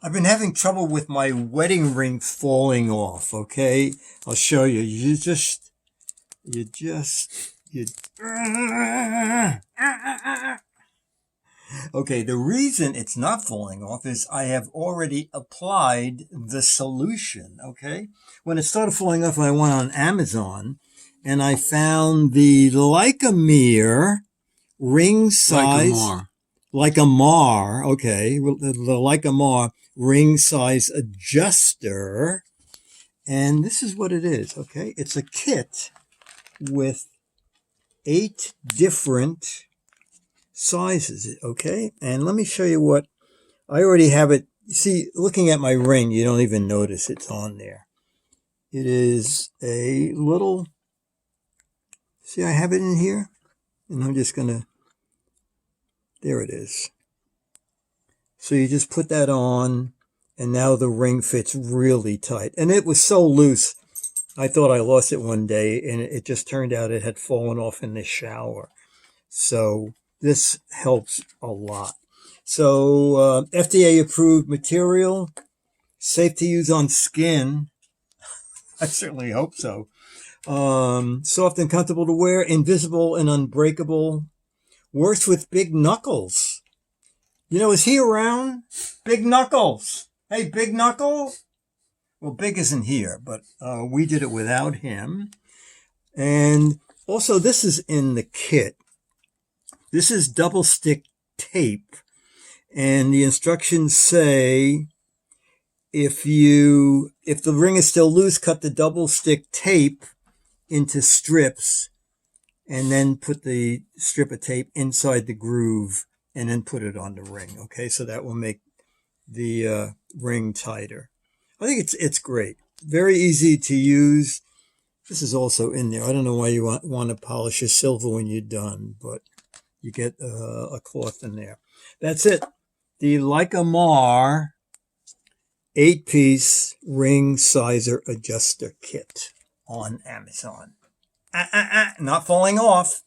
I've been having trouble with my wedding ring falling off, okay? I'll show you. You Okay, the reason it's not falling off is I have already applied the solution, okay? When it started falling off, I went on Amazon and I found the Likimar ring size. Likimar, okay, the Likimar ring size adjuster. And this is what it is, okay? It's a kit with 8 different sizes, okay? And let me show you what, I already have it. You see, looking at my ring, you don't even notice it's on there. It is a little, see, I have it in here, and I'm just gonna, there it is. So you just put that on, and now the ring fits really tight. And it was so loose, I thought I lost it one day, and it just turned out it had fallen off in the shower. So this helps a lot. So FDA approved material, safe to use on skin. I certainly hope so. Soft and comfortable to wear, invisible and unbreakable. Works with Big Knuckles. You know, is he around? Big Knuckles. Hey, Big Knuckle. Well, Big isn't here, but we did it without him. And also, this is in the kit. This is double stick tape. And the instructions say, if the ring is still loose, cut the double stick tape into strips and then put the strip of tape inside the groove and then put it on the ring. Okay, so that will make the ring tighter. I think it's great. Very easy to use. This is also in there. I don't know why you want to polish your silver when you're done, but you get a cloth in there. That's it. The Likimar 8-piece ring sizer adjuster kit on Amazon. Not falling off.